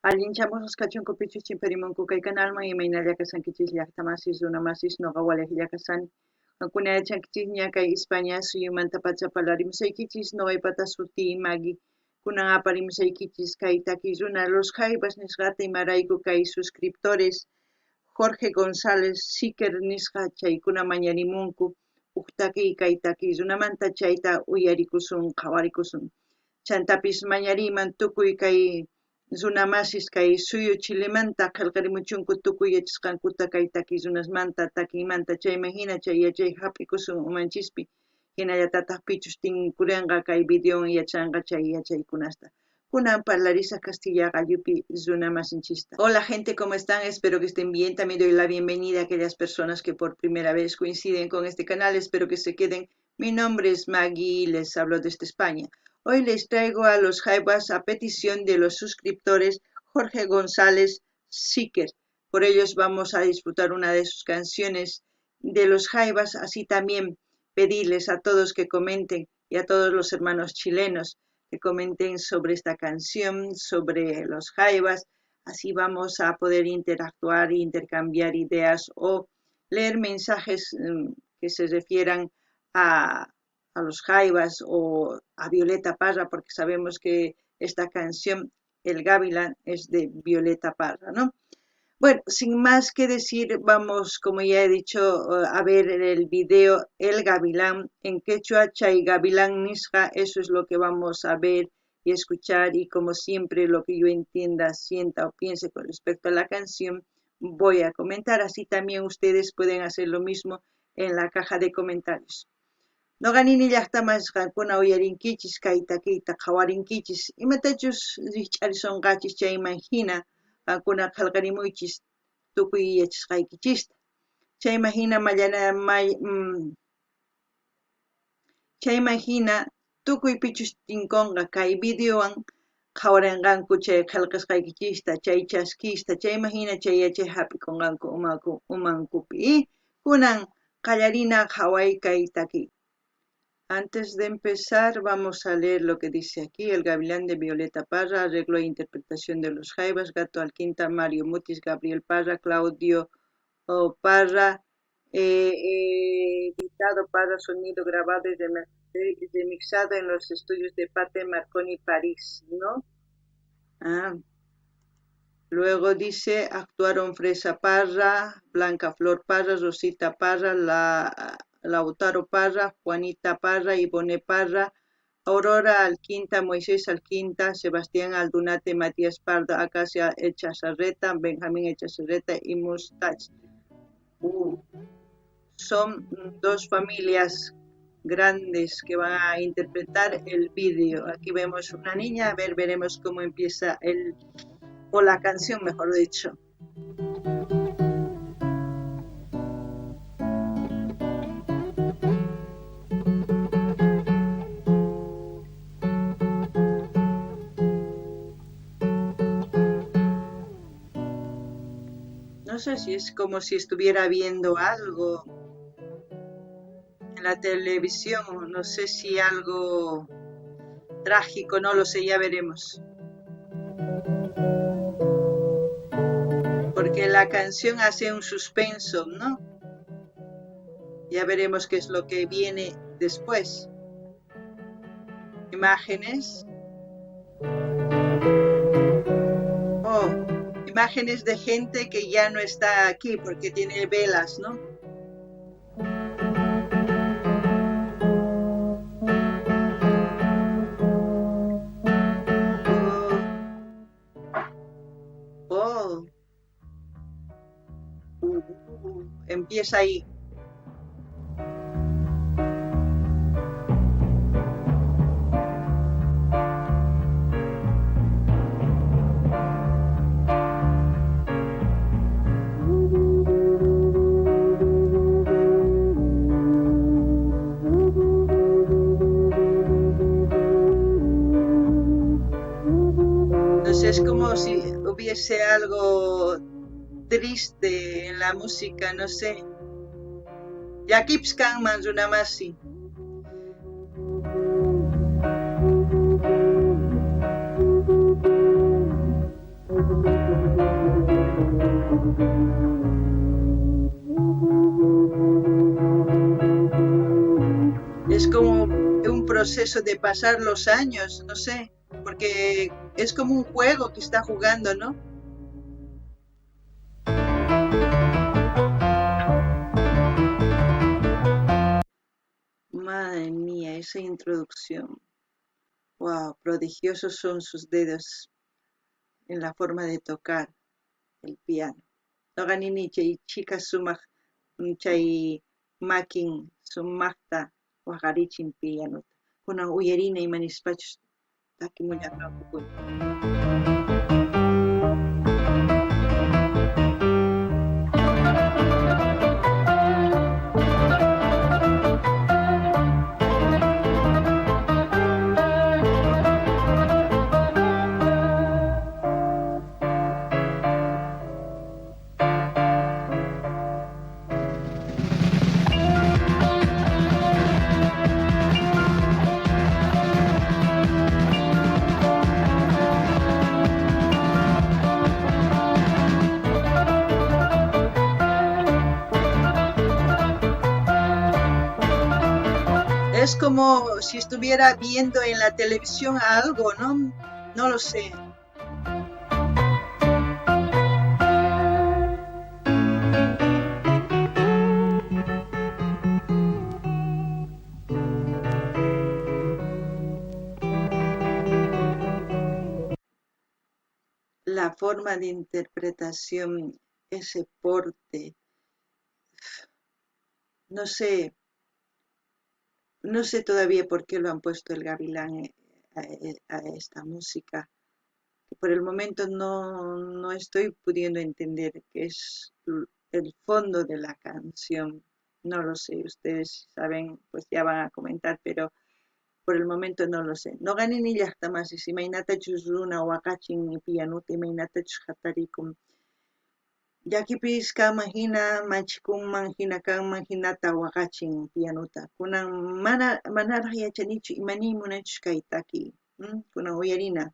Allinchamos kachunkupichus chimparimunku kay canalman imaynalla kasankichis llaqtamasis runamasis noqa waliqlla kasani qankuna yachankichis ña kay España suyumanta pacha parlarimusaykichis noqaypata sutii Magui kunan aparimusaykichis kay takiy runa Los Jaivas nisqata imarayku kay suscriptores Jorge González Siquer nisqa chaykuna mañarimunku huk takiy kay takiy runamanta chayta uyarikusun qhawarikusun chantapis mañariyman tukuy kay runamasis kay suyu Chilemanta qillqarimuchunku tukuy yachasqankuta kay takiy runasmanta takiymanta chayman hina chay yachay hap'ikusun umanchispi hinallatataq pichus tinkurinqa kay videowan yachanqa chay yachaykunasta kunan parlarisaq castilla gallupi runamasinchista. Hola gente, ¿cómo están? Espero que estén bien. También doy la bienvenida a aquellas personas que por primera vez coinciden con este canal. Espero que se queden. Mi nombre es Maggie y les hablo desde España. Hoy les traigo a Los Jaivas a petición de los suscriptores Jorge González Siquer. Por ellos vamos a disfrutar una de sus canciones de Los Jaivas, así también pedirles a todos que comenten y a todos los hermanos chilenos que comenten sobre esta canción, sobre Los Jaivas, así vamos a poder interactuar e intercambiar ideas o leer mensajes que se refieran a Los Jaivas o a Violeta Parra, porque sabemos que esta canción, El Gavilán, es de Violeta Parra, ¿no? Bueno, sin más que decir, vamos, como ya he dicho, a ver el video El Gavilán en quechua, Chay Gavilán Nisqa, eso es lo que vamos a ver y escuchar, y como siempre lo que yo entienda, sienta o piense con respecto a la canción, voy a comentar, así también ustedes pueden hacer lo mismo en la caja de comentarios. Noqanini llaqtamas qankuna uyarinkichis kayta qhawarinkichis imatachus rikch'arisonqachis chayman hina qankuna qillqarimuychis tukuy yachasqaykichista chayman hina tukuy pichus tinkunqa kay videowan qhawarinqanku chay qillqasqaykichista chay chaskista chayman hina chay yachay hap'ikunqanku umankupi kunan qallarina qhaway kay takiy. Antes de empezar, vamos a leer lo que dice aquí. El Gavilán de Violeta Parra, arreglo e interpretación de Los Jaivas, Gato Alquinta, Mario Mutis, Gabriel Parra, Claudio Parra, editado Parra, sonido grabado y remixado en los estudios de Pate Marconi, París, ¿no? Luego dice, actuaron Fresa Parra, Blanca Flor Parra, Rosita Parra, Lautaro Parra, Juanita Parra, Ivone Parra, Aurora Alquinta, Moisés Alquinta, Sebastián Aldunate, Matías Pardo, Acacia Echazarreta, Benjamín Echazarreta y Mustach. Son dos familias grandes que van a interpretar el vídeo. Aquí vemos una niña, a ver, veremos cómo empieza la canción, mejor dicho. No sé si es como si estuviera viendo algo en la televisión, no sé si algo trágico, no lo sé, ya veremos. Porque la canción hace un suspenso, ¿no? Ya veremos qué es lo que viene después. Imágenes. Imágenes de gente que ya no está aquí porque tiene velas, ¿no? Empieza ahí. Es como si hubiese algo triste en la música, no sé. Yakipskan manzunamasi. Es como un proceso de pasar los años, no sé, porque es como un juego que está jugando, ¿no? Madre mía, esa introducción. Wow, prodigiosos son sus dedos en la forma de tocar el piano. Noqanini chay chica sumaq chay makin sumaqta waqarichin pianuta. Kunan uyarina imanispachus takimullapankukuni. Es como si estuviera viendo en la televisión algo, ¿no? No lo sé. La forma de interpretación, ese porte, no sé, no sé todavía por qué lo han puesto el gavilán a esta música. Por el momento no estoy pudiendo entender qué es el fondo de la canción. No lo sé, ustedes saben, pues ya van a comentar, pero por el momento no lo sé. No gané ni llaqtamasish imaynatachus runa waqachin pianuta imaynatachus hatarikum. Llakipis kanman hina manchikunman hina kanman hinata waqachin pianuta. Kunan manaraq yachanichu imani munachus kay taki. Kunan uyarina.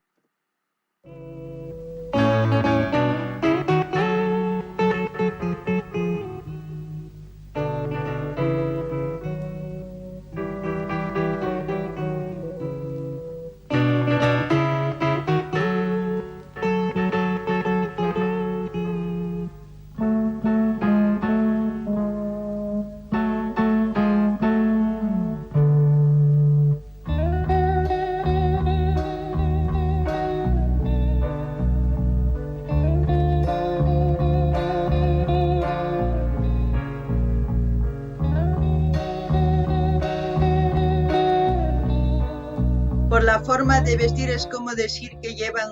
Por la forma de vestir es como decir que llevan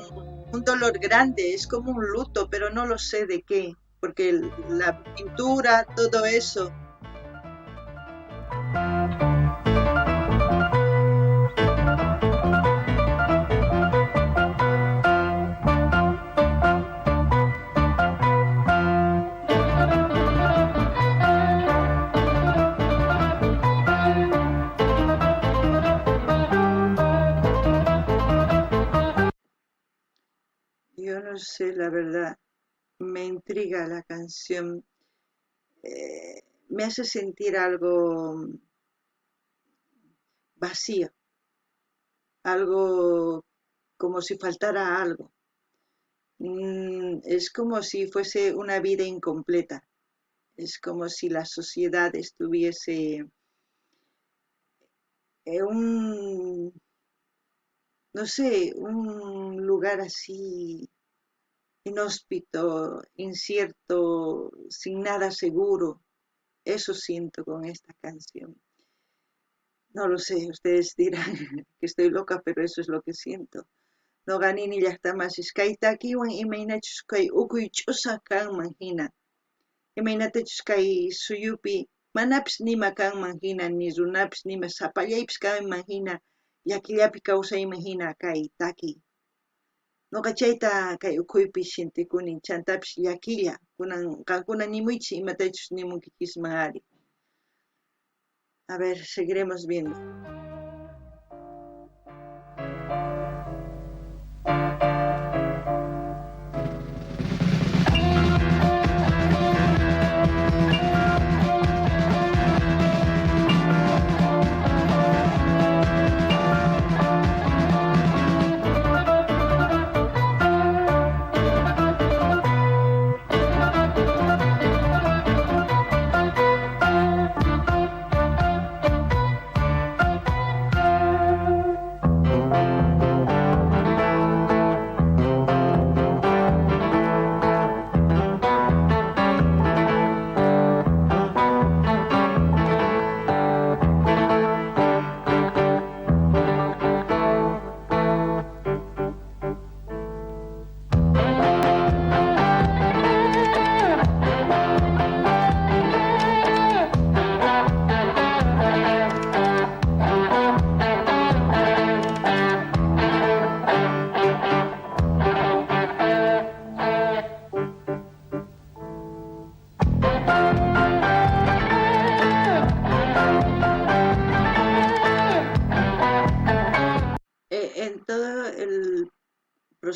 un dolor grande, es como un luto, pero no lo sé de qué, porque la pintura, todo eso. Yo no sé, la verdad, me intriga la canción, me hace sentir algo vacío, algo como si faltara algo. Es como si fuese una vida incompleta, es como si la sociedad estuviese en no sé, un lugar así inhóspito, incierto, sin nada seguro. Eso siento con esta canción. No lo sé, ustedes dirán que estoy loca, pero eso es lo que siento. No ganini llaqtamasis kay takiwan imaynachus kay ukuy ch'usa kanman hina. Imaynatachus kay suyupi manapis nima kanman hina, ni runapis nima sapallaypis kanman hina, llakillapi kawsayman hina kay taki. Nuqa chayta kay ukhuypi shintikuni, chantapis llakilla, kunan qankuna nimuychis imatachus nimunkichisman ari. A ver, seguiremos viendo.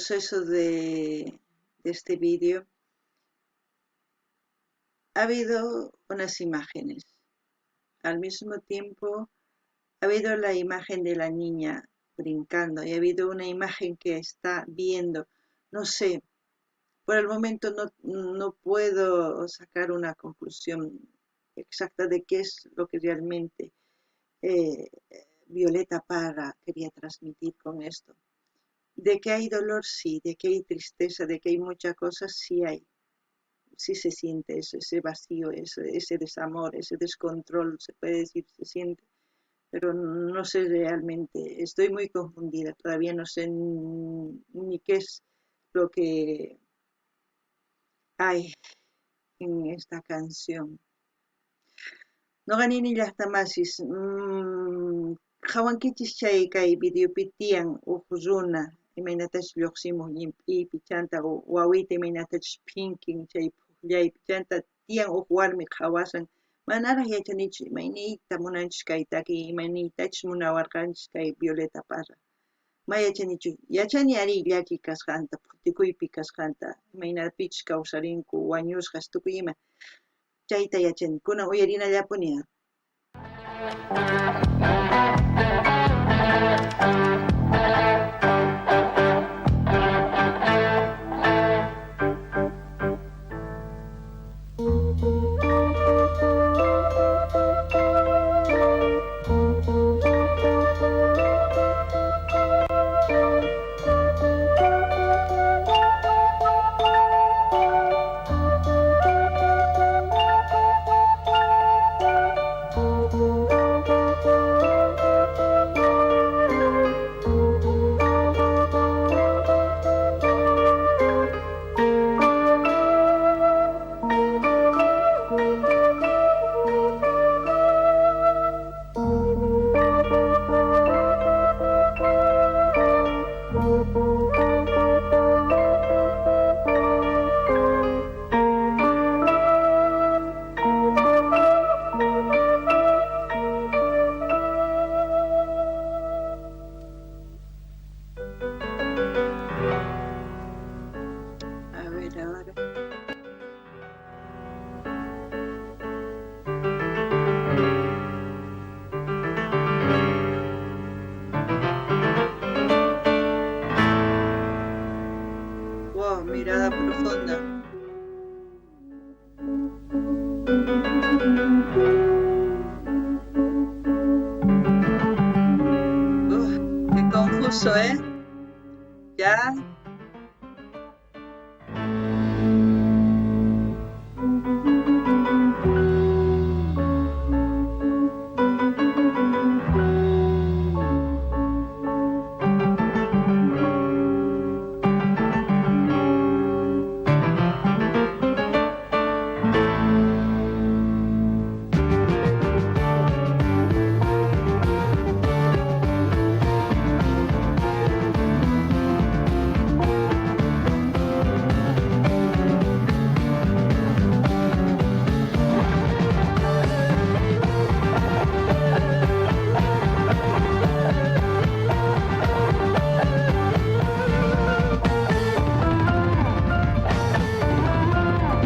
proceso de este vídeo ha habido unas imágenes. Al mismo tiempo ha habido la imagen de la niña brincando y ha habido una imagen que está viendo. No sé, por el momento no puedo sacar una conclusión exacta de qué es lo que realmente eh, Violeta Parra quería transmitir con esto. De que hay dolor, sí, de que hay tristeza, de que hay muchas cosas, sí hay. Sí se siente ese vacío, ese desamor, ese descontrol, se puede decir, se siente, pero no sé realmente, estoy muy confundida, todavía no sé ni qué es lo que hay en esta canción. Noqanini llaqtamasis hawankichis chay kay videopi tiyan huk runa imaynatash lluqsimuq llimp'iypi chanta wawita imaynatash phinkin chay puqllaypi chanta tiyan huk warmi hawasan manaraq yachanichu imayniyta munanchis kay taki imayniytachus munawarqanchis kay Violeta Parra ma yachanichu yachani ari llaki kasqanta futikuypi kasqanta imaynapichus kawsarinku wañushqas tukuy ima chayta yachani kunan uyarinallapuni. A ver ahora. Wow, mirada profunda. Qué confuso, ¿eh? Ya.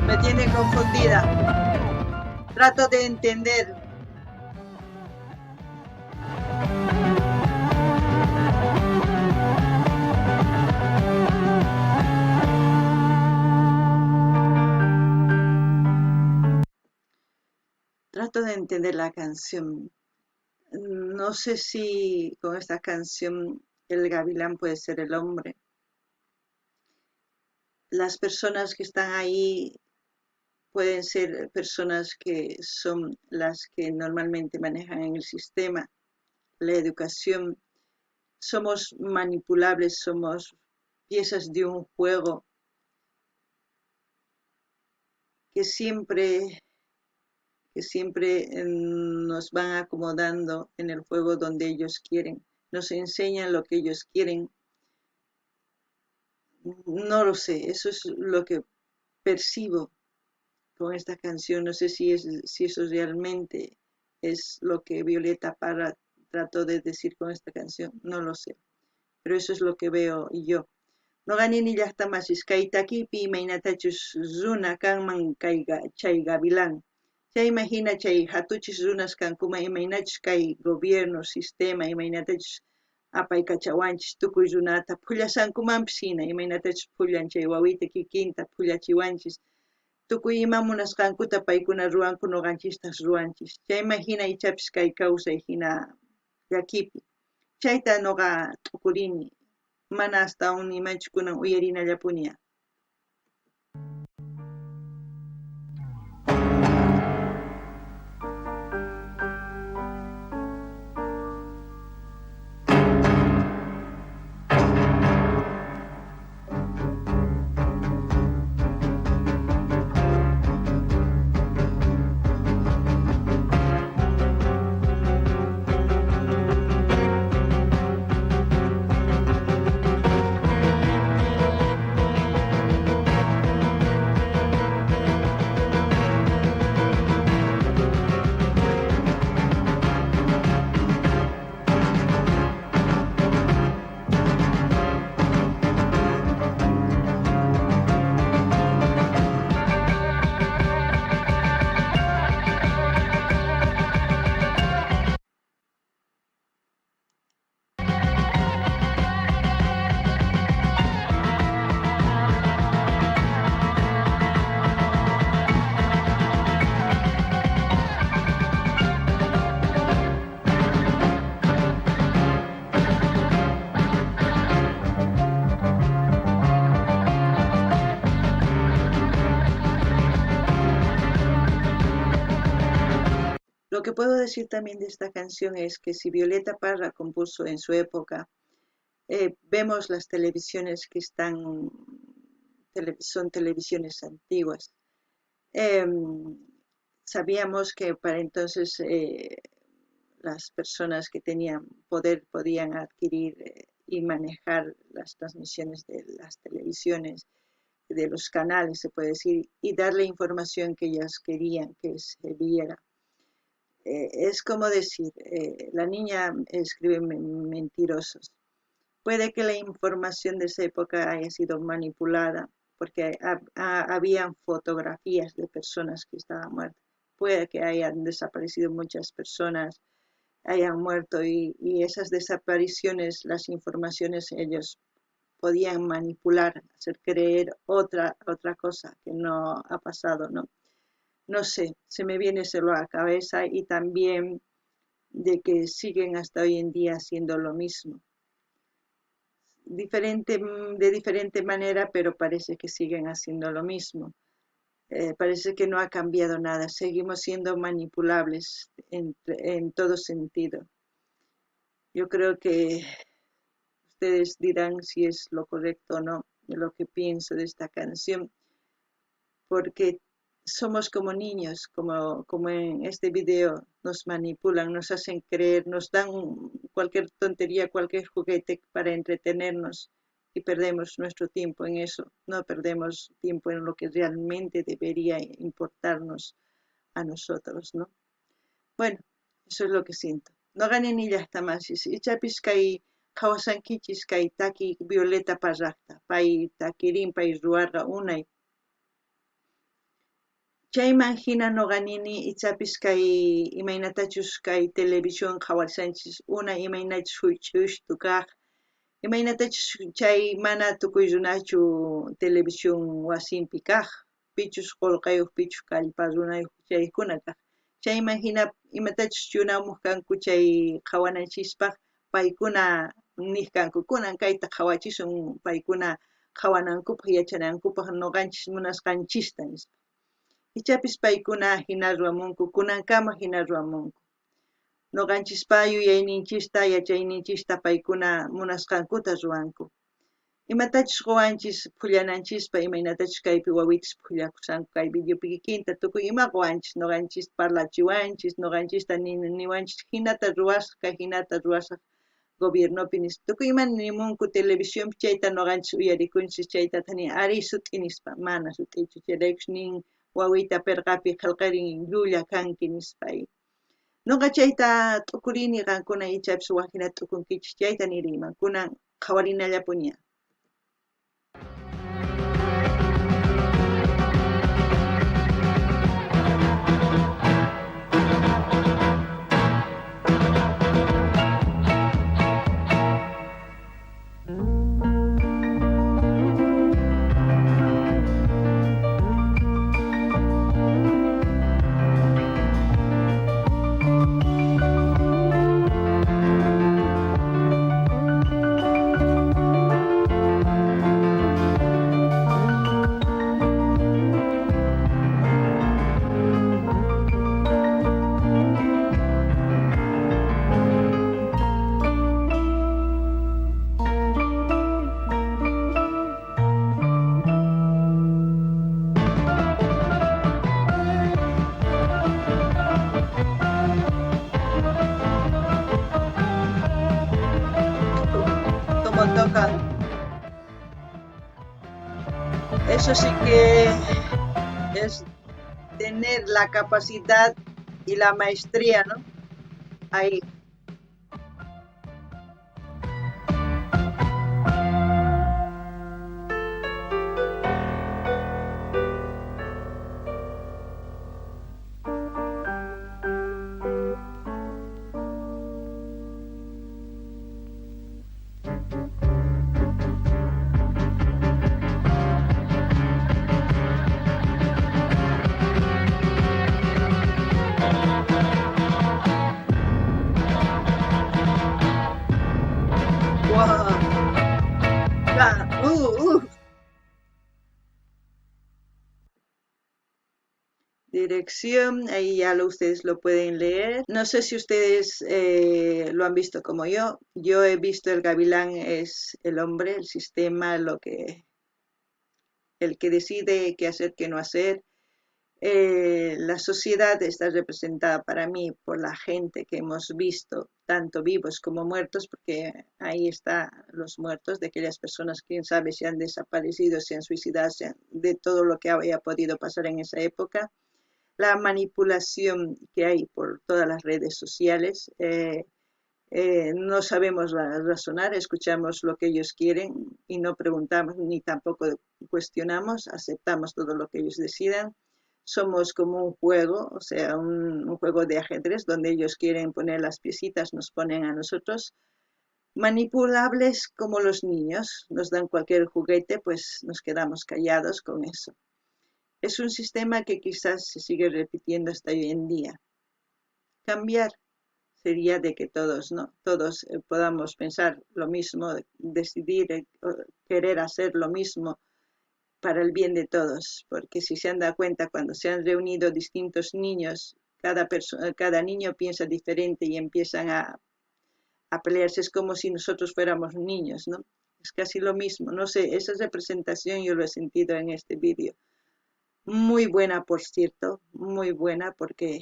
Me tiene confundida. Trato de entender. Trato de entender la canción. No sé si con esta canción el gavilán puede ser el hombre. Las personas que están ahí pueden ser personas que son las que normalmente manejan en el sistema, la educación. Somos manipulables, somos piezas de un juego que siempre nos van acomodando en el juego donde ellos quieren, nos enseñan lo que ellos quieren. No lo sé, eso es lo que percibo con esta canción. No sé si eso realmente es lo que Violeta Parra trató de decir con esta canción, no lo sé, pero eso es lo que veo yo. Nuqanini llaqtamasis kay takipi imaynatachus runa kanman chay gavilán. Chayma hina chay hatuchis runas kankuman imaynachus kay gobierno sistema imaynatachus apaykachawanchis tukuy runata phullasankumanpis hina imaynatachus phullan chay wawita kikinta phullachiwanchis tukuy ima munasqankuta paykuna ruwanku nuqanchista ruwanchis chayma hina ichapis kay kawsay hina llakipi chayta nuqa t'ukurini mana hasta nimanchik kunan uyarinallapuña. Lo que puedo decir también de esta canción es que si Violeta Parra compuso en su época, vemos las televisiones que son televisiones antiguas. Sabíamos que para entonces las personas que tenían poder podían adquirir y manejar las transmisiones de las televisiones, de los canales, se puede decir, y dar la información que ellas querían que se viera. Es como decir, la niña escribe mentirosos. Puede que la información de esa época haya sido manipulada porque habían fotografías de personas que estaban muertas. Puede que hayan desaparecido muchas personas, hayan muerto y esas desapariciones, las informaciones, ellos podían manipular, hacer creer otra cosa que no ha pasado, ¿no? No sé, se me viene solo a la cabeza y también de que siguen hasta hoy en día haciendo lo mismo. De diferente manera, pero parece que siguen haciendo lo mismo. Parece que no ha cambiado nada, seguimos siendo manipulables en todo sentido. Yo creo que ustedes dirán si es lo correcto o no de lo que pienso de esta canción, porque somos como niños, como en este video, nos manipulan, nos hacen creer, nos dan cualquier tontería, cualquier juguete para entretenernos y perdemos nuestro tiempo en eso, no perdemos tiempo en lo que realmente debería importarnos a nosotros, ¿no? Bueno, eso es lo que siento. No gané ni ya está más. Y chapis kai kawasankichis kai taki Violeta Parracta, pai takirin pai ruarga unay. Chayman hina noqanini ichapis kay imaynatachus kay televisión qhawarsanchis una imaynachus huch'ushtu kaq imaynatachus chay mana tukuy runachu televisión wasinpi kaq pichus qolqayuq pichus kallpa runayuq chaykuna kaq chayman hina imatachus chunamuq kanku chay qhawananchispa paykuna niq kanku kunan kayta qhawachishun paykuna qhawanankupaq yachanankupaq nuqanchis munasqanchista nispa ichapis paykuna hina ruwamunku kunankama hina ruwamunku nuqanchispa yuyayninchista yachayninchista paykuna munasqankuta ruwanku imatachus quwanchis phullananchispa imaynatachus kaypi wawitas phullakusanku kay videopi kikinta tukuy ima quwanchis nuqanchis parlachiwanchis nuqanchista niwanchis hinata ruwasqa gobiernopi nispa tukuy ima nimunku televisionpi chayta nuqanchis uyarikunchis chaytata nin ari sut'i nispa mana sut'ichu chayraykush nin wawita pirqapi qillqirin llulla kanki nispay nuqa chayta t'ukurini qankuna ichapis waqhina t'ukunkichis chayta niriyman kunan qhawarinallapuña. Eso sí que es tener la capacidad y la maestría, ¿no? Ahí. Wow. Ah, Dirección, ahí ya ustedes lo pueden leer. No sé si ustedes lo han visto como yo. Yo he visto el gavilán es el hombre, el sistema, el que decide qué hacer, qué no hacer. La sociedad está representada para mí por la gente que hemos visto, tanto vivos como muertos, porque ahí están los muertos de aquellas personas, quién sabe si han desaparecido, si han suicidado, de todo lo que había podido pasar en esa época. La manipulación que hay por todas las redes sociales. No sabemos razonar, escuchamos lo que ellos quieren y no preguntamos ni tampoco cuestionamos, aceptamos todo lo que ellos decidan. Somos como un juego, o sea, un juego de ajedrez donde ellos quieren poner las piecitas, nos ponen a nosotros manipulables como los niños, nos dan cualquier juguete, pues nos quedamos callados con eso. Es un sistema que quizás se sigue repitiendo hasta hoy en día. Cambiar sería de que todos, ¿no? Todos podamos pensar lo mismo, decidir, querer hacer lo mismo para el bien de todos, porque si se han dado cuenta cuando se han reunido distintos niños, cada niño piensa diferente y empiezan a pelearse, es como si nosotros fuéramos niños, ¿no? Es casi lo mismo, no sé, esa representación yo lo he sentido en este vídeo. Muy buena, por cierto, muy buena, porque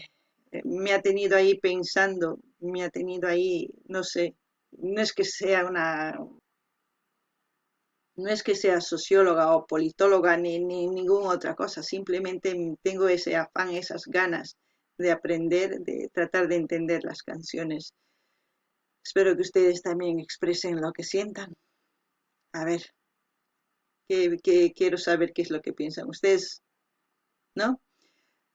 me ha tenido ahí pensando, me ha tenido ahí, no sé, no es que sea no es que sea socióloga o politóloga ni ninguna otra cosa, simplemente tengo ese afán, esas ganas de aprender, de tratar de entender las canciones. Espero que ustedes también expresen lo que sientan. A ver, quiero saber qué es lo que piensan ustedes, ¿no?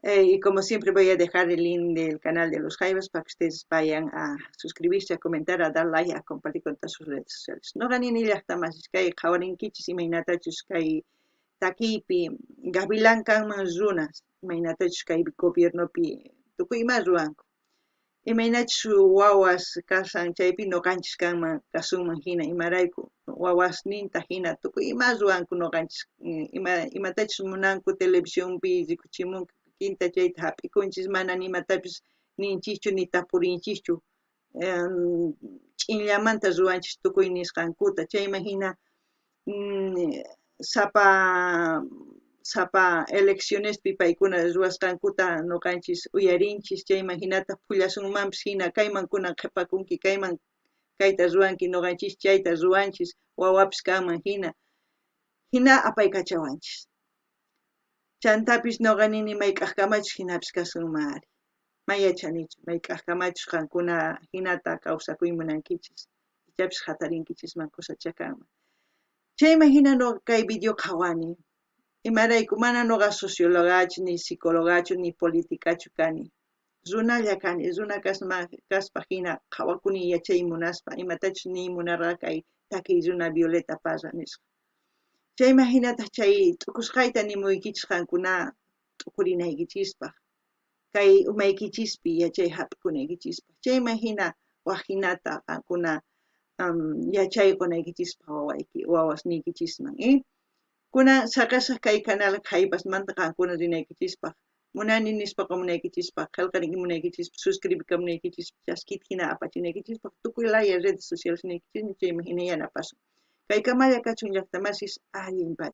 Y como siempre voy a dejar el link del canal de los Jaivas para que ustedes vayan a suscribirse, a comentar, a dar like, a compartir con todas sus redes sociales. No ganin ni hasta más, es que hay jawarin kichis y mainatachus que hay taquipi, gavilan kan manzunas, mainatachus que hay gobierno pi, tukuy más ruanco. Y mainachus wawas kasan chaypi no ganchis kanman kasuman hina imarayku wawas ninta hina tukuy más ruanco no ganchis imatachus munanku televisión pi rikuchimunku quinta chayta hap'ikunchis mana nimatapis ninchikchu ni tapurinchikchu ch'inllamanta ruwanchis tukuy nisqankuta chayman hina sapa sapa eleccionespi paykuna ruwasqankuta nuqanchis uyarinchis chayman hinata phullasunmanpis hina kayman kunan qhipakunki kayman kayta ruwanki nuqanchis chayta ruwanchis wawapis kanman hina apaykachawanchis. Chantapis noqa nini mayk'aqkamachus hinapis kasunman ari. Mayachanichu mayk'aqkamachus qankuna hinata kawsakuy munankichis. Ichapis hatarinkichikman kusachakanman. Chayman hina noqa kay video qhawani. Imarayku mana noqa sociólogachu ni psicólogachu ni políticachu kani. Runalla kani, runa kaspa hina qhawakuni yachay munaspa imatachus ni munarqa kay takiy runa Violeta Parra nisqa. Chayman hinata chay t'ukusqayta nimuykichis qankuna t'ukurinaykichispaq kay umaykichispi yachay hap'ikunaykichispaq chayman hina waq hinata qankuna yachaykunaykichispaq wawasniykichisman kunan saqasaq kay canal Jaivasmanta qankuna rinaykichispaq munani nispaqa munaykichispaq qillqariki munaykichispaq suscribikamunaykichispaq chaskita hina apachinaykichispaq tukuy laya redes sociales niykichismi chayman hina yanapasun. Kay kamalla kachun llaqta masis allinpay.